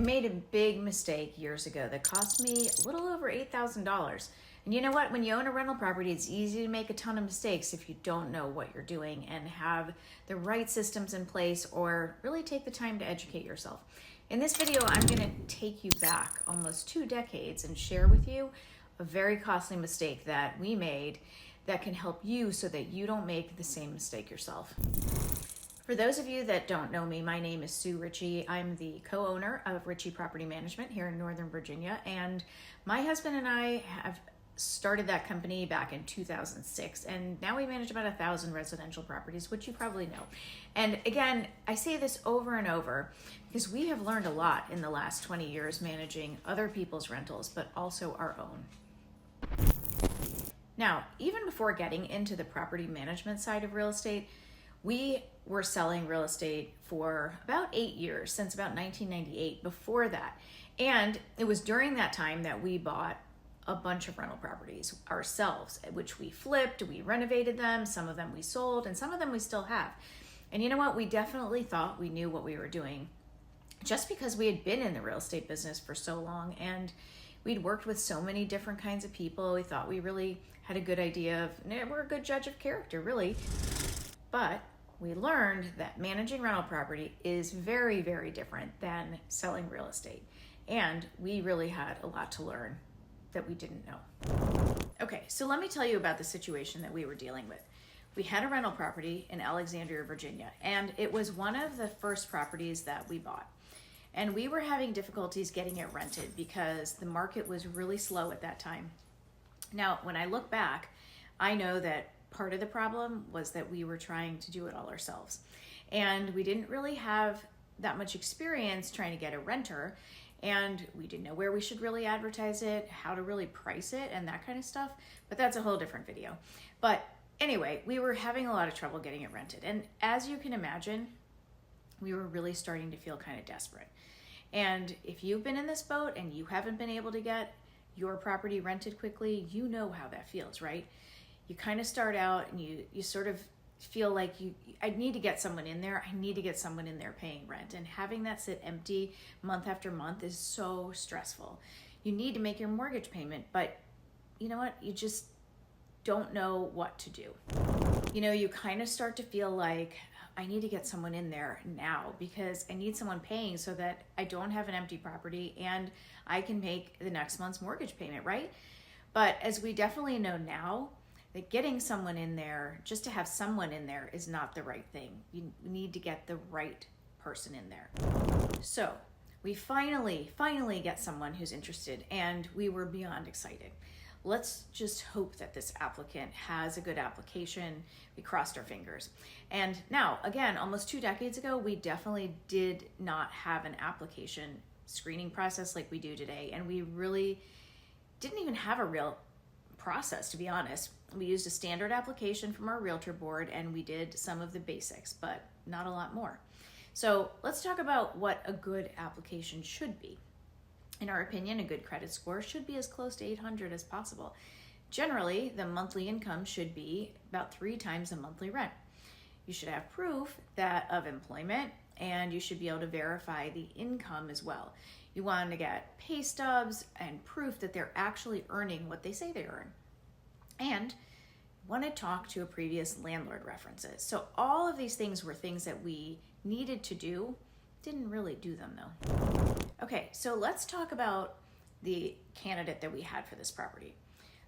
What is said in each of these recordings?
I made a big mistake years ago that cost me a little over $8,000. And you know what? When you own a rental property, it's easy to make a ton of mistakes if you don't know what you're doing and have the right systems in place or really take the time to educate yourself. In this video, I'm going to take you back almost 2 decades and share with you a very costly mistake that we made that can help you so that you don't make the same mistake yourself. For those of you that don't know me, my name is Sue Richey. I'm the co-owner of Ritchie Property Management here in Northern Virginia, and my husband and I have started that company back in 2006, and now we manage about 1,000 residential properties, which you probably know. And again, I say this over and over because we have learned a lot in the last 20 years managing other people's rentals, but also our own. Now, even before getting into the property management side of real estate, we were selling real estate for about 8 years, since about 1998, before that. And it was during that time that we bought a bunch of rental properties ourselves, which we flipped, we renovated them, some of them we sold, and some of them we still have. And you know what? We definitely thought we knew what we were doing just because we had been in the real estate business for so long and we'd worked with so many different kinds of people. We thought we really had a good idea of, we're a good judge of character, really. But we learned that managing rental property is very, very different than selling real estate. And we really had a lot to learn that we didn't know. Okay, so let me tell you about the situation that we were dealing with. We had a rental property in Alexandria, Virginia, and it was one of the first properties that we bought. And we were having difficulties getting it rented because the market was really slow at that time. Now, when I look back, I know that part of the problem was that we were trying to do it all ourselves. And we didn't really have that much experience trying to get a renter, and we didn't know where we should really advertise it, how to really price it, and that kind of stuff. But that's a whole different video. But anyway, we were having a lot of trouble getting it rented. And as you can imagine, we were really starting to feel kind of desperate. And if you've been in this boat and you haven't been able to get your property rented quickly, you know how that feels, right? You kind of start out and you sort of feel like I need to get someone in there. I need to get someone in there paying rent. And having that sit empty month after month is so stressful. You need to make your mortgage payment, but you know what? You just don't know what to do. You kind of start to feel like I need to get someone in there now because I need someone paying so that I don't have an empty property and I can make the next month's mortgage payment, right? But as we definitely know now, that getting someone in there, just to have someone in there, is not the right thing. You need to get the right person in there. So we finally get someone who's interested, and we were beyond excited. Let's just hope that this applicant has a good application. We crossed our fingers. And now, again, almost 2 decades ago, we definitely did not have an application screening process like we do today. And we really didn't even have a real process, to be honest. We used a standard application from our realtor board and we did some of the basics, but not a lot more. So let's talk about what a good application should be. In our opinion, a good credit score should be as close to 800 as possible. Generally, the monthly income should be about 3 times the monthly rent. You should have proof of employment, and you should be able to verify the income as well. You want to get pay stubs and proof that they're actually earning what they say they earn. And you want to talk to a previous landlord references. So all of these things were things that we needed to do. Didn't really do them though. Okay, so let's talk about the candidate that we had for this property.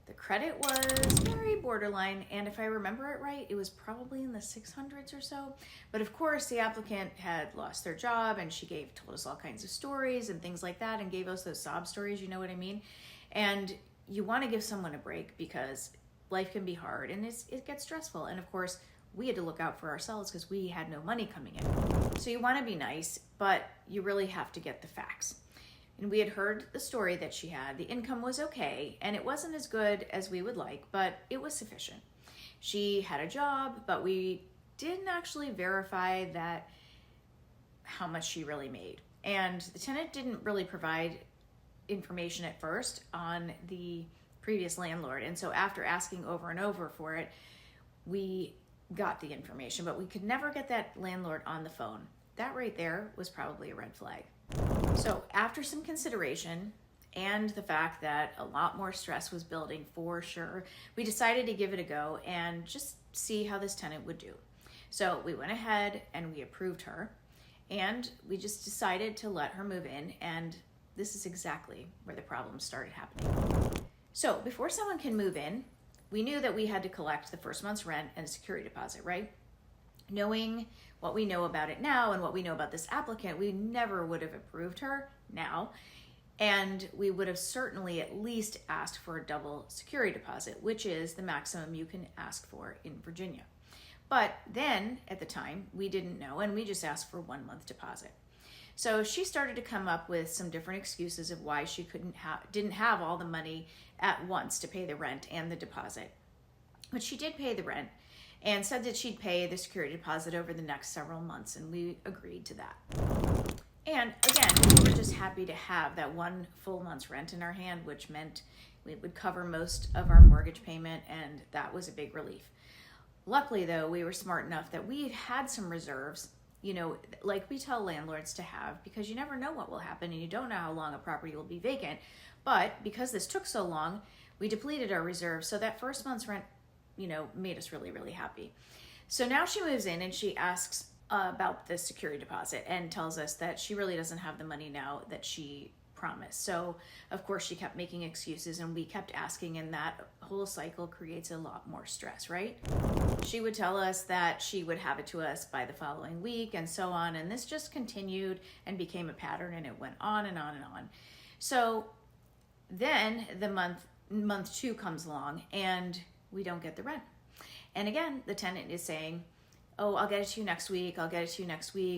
The credit was very borderline, and if I remember it right, it was probably in the 600s or so. But of course, the applicant had lost their job, and she told us all kinds of stories and things like that, and gave us those sob stories, you know what I mean? And you want to give someone a break because life can be hard, and it gets stressful. And of course, we had to look out for ourselves because we had no money coming in. So you want to be nice, but you really have to get the facts. And we had heard the story that she had. The income was okay, and it wasn't as good as we would like, but it was sufficient. She had a job, but we didn't actually verify that how much she really made. And the tenant didn't really provide information at first on the previous landlord. And so after asking over and over for it, we got the information, but we could never get that landlord on the phone. That right there was probably a red flag. So after some consideration and the fact that a lot more stress was building for sure, we decided to give it a go and just see how this tenant would do. So we went ahead and we approved her, and we just decided to let her move in, and this is exactly where the problems started happening. So before someone can move in, we knew that we had to collect the first month's rent and a security deposit, right? Knowing what we know about it now and what we know about this applicant, we never would have approved her now. And we would have certainly at least asked for a double security deposit, which is the maximum you can ask for in Virginia. But then at the time, we didn't know, and we just asked for 1 month deposit. So she started to come up with some different excuses of why she didn't have all the money at once to pay the rent and the deposit. But she did pay the rent and said that she'd pay the security deposit over the next several months, and we agreed to that. And again, we were just happy to have that 1 full month's rent in our hand, which meant we would cover most of our mortgage payment, and that was a big relief. Luckily, though, we were smart enough that we had some reserves, like we tell landlords to have, because you never know what will happen and you don't know how long a property will be vacant. But because this took so long, we depleted our reserves, so that first month's rent, made us really, really happy. So now she moves in and she asks about the security deposit and tells us that she really doesn't have the money now that she promised. So of course she kept making excuses, and we kept asking, and that whole cycle creates a lot more stress, right? She would tell us that she would have it to us by the following week, and so on, and this just continued and became a pattern, and it went on and on and on. So then the month 2 comes along and we don't get the rent. And again, the tenant is saying, oh, I'll get it to you next week,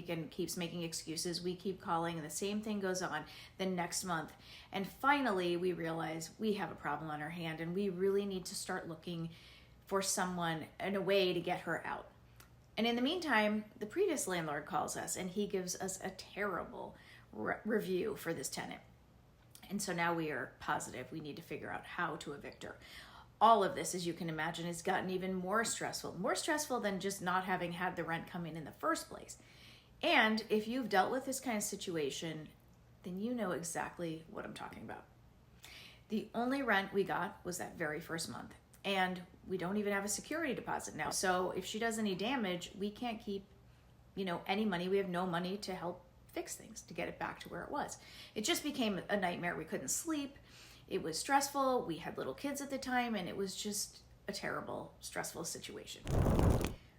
and keeps making excuses. We keep calling, and the same thing goes on the next month. And finally, we realize we have a problem on our hand, and we really need to start looking for someone and a way to get her out. And in the meantime, the previous landlord calls us, and he gives us a terrible review for this tenant. And so now we are positive we need to figure out how to evict her. All of this, as you can imagine, has gotten even more stressful than just not having had the rent come in the first place. And if you've dealt with this kind of situation, then you know exactly what I'm talking about. The only rent we got was that very first month, and we don't even have a security deposit now. So if she does any damage, we can't keep, any money. We have no money to help fix things, to get it back to where it was. It just became a nightmare. We couldn't sleep. It was stressful. We had little kids at the time, and it was just a terrible, stressful situation.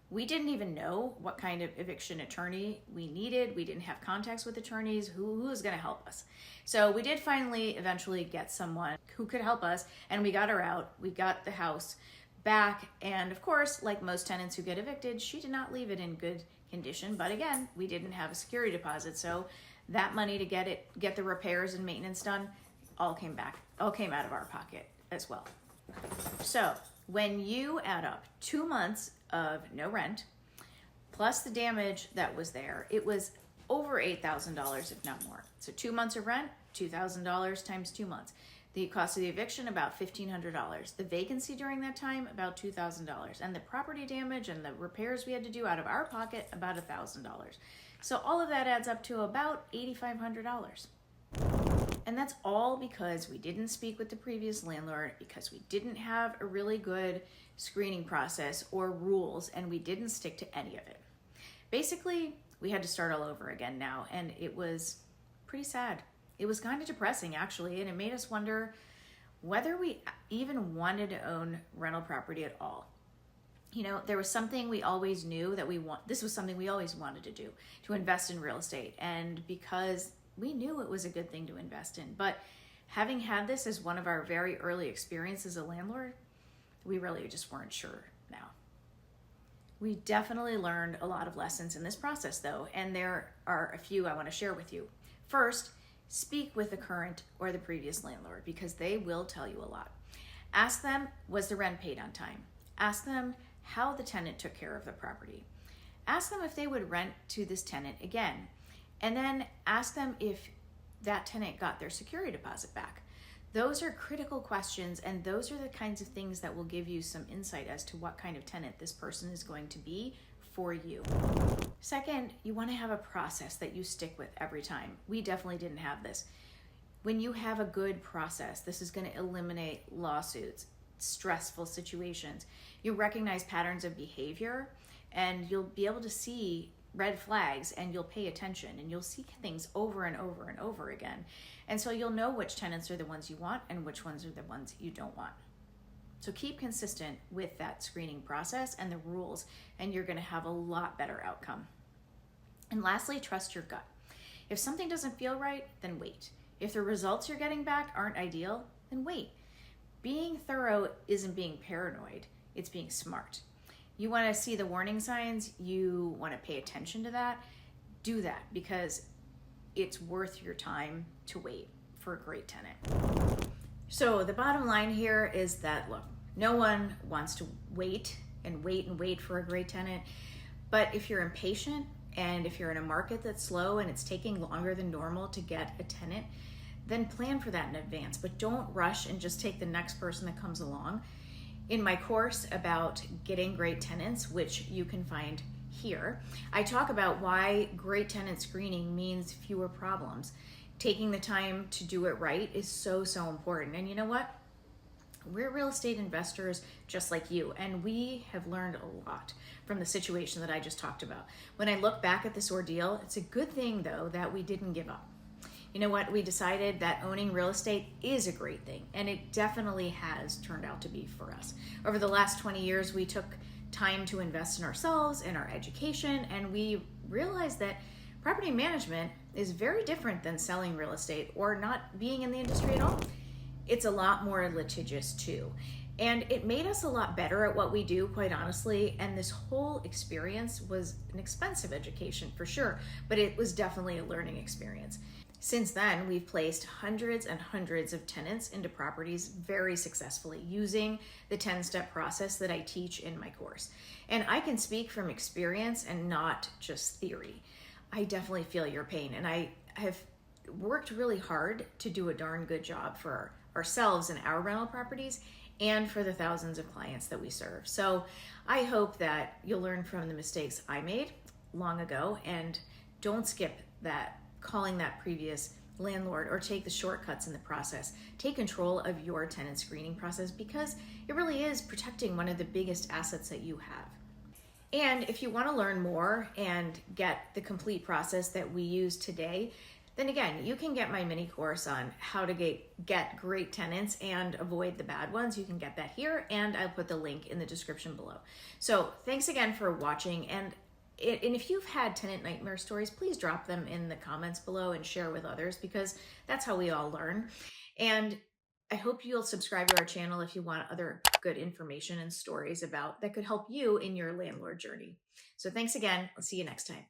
We didn't even know what kind of eviction attorney we needed. We didn't have contacts with attorneys. Who was going to help us? So we did finally eventually get someone who could help us, and we got her out. We got the house back, and of course, like most tenants who get evicted, she did not leave it in good condition. But again, we didn't have a security deposit, so that money to get the repairs and maintenance done all came out of our pocket as well. So when you add up 2 months of no rent plus the damage that was there, it was over $8,000, if not more. So 2 months of rent, $2,000 times 2 months. The cost of the eviction, about $1,500. The vacancy during that time, about $2,000. And the property damage and the repairs we had to do out of our pocket, about $1,000. So all of that adds up to about $8,500. And that's all because we didn't speak with the previous landlord, because we didn't have a really good screening process or rules, and we didn't stick to any of it. Basically, we had to start all over again now, and it was pretty sad. It was kind of depressing, actually, and it made us wonder whether we even wanted to own rental property at all. There was something we always knew that this was something we always wanted to do, to invest in real estate, and because we knew it was a good thing to invest in. But having had this as one of our very early experiences as a landlord, we really just weren't sure now. We definitely learned a lot of lessons in this process, though, and there are a few I want to share with you. First, speak with the current or the previous landlord, because they will tell you a lot. Ask them, was the rent paid on time? Ask them how the tenant took care of the property. Ask them if they would rent to this tenant again. And then ask them if that tenant got their security deposit back. Those are critical questions, and those are the kinds of things that will give you some insight as to what kind of tenant this person is going to be for you. Second, you want to have a process that you stick with every time. We definitely didn't have this. When you have a good process, this is going to eliminate lawsuits, stressful situations. You recognize patterns of behavior, and you'll be able to see red flags, and you'll pay attention, and you'll see things over and over and over again. And so you'll know which tenants are the ones you want and which ones are the ones you don't want. So keep consistent with that screening process and the rules, and you're going to have a lot better outcome. And lastly, trust your gut. If something doesn't feel right, then wait. If the results you're getting back aren't ideal, then wait. Being thorough isn't being paranoid, it's being smart. You want to see the warning signs, you want to pay attention to that, do that, because it's worth your time to wait for a great tenant. So the bottom line here is that, look, no one wants to wait and wait and wait for a great tenant, but if you're impatient and if you're in a market that's slow and it's taking longer than normal to get a tenant, then plan for that in advance, but don't rush and just take the next person that comes along. In my course about getting great tenants, which you can find here, I talk about why great tenant screening means fewer problems. Taking the time to do it right is so important. And you know what? We're real estate investors just like you, and we have learned a lot from the situation that I just talked about. When I look back at this ordeal, it's a good thing though that we didn't give up. You know what? We decided that owning real estate is a great thing, and it definitely has turned out to be for us. Over the last 20 years, we took time to invest in ourselves and our education, and we realized that property management is very different than selling real estate or not being in the industry at all. It's a lot more litigious too. And it made us a lot better at what we do, quite honestly. And this whole experience was an expensive education for sure, but it was definitely a learning experience. Since then, we've placed hundreds and hundreds of tenants into properties very successfully using the 10-step process that I teach in my course. And I can speak from experience and not just theory. I definitely feel your pain, and I have worked really hard to do a darn good job for ourselves and our rental properties and for the thousands of clients that we serve. So I hope that you'll learn from the mistakes I made long ago and don't skip that calling that previous landlord or take the shortcuts in the process. Take control of your tenant screening process because it really is protecting one of the biggest assets that you have. And if you want to learn more and get the complete process that we use today, then again, you can get my mini course on how to get great tenants and avoid the bad ones. You can get that here, and I'll put the link in the description below. So thanks again for watching, and if you've had tenant nightmare stories, please drop them in the comments below and share with others, because that's how we all learn. And I hope you'll subscribe to our channel if you want other good information and stories that could help you in your landlord journey. So thanks again. I'll see you next time.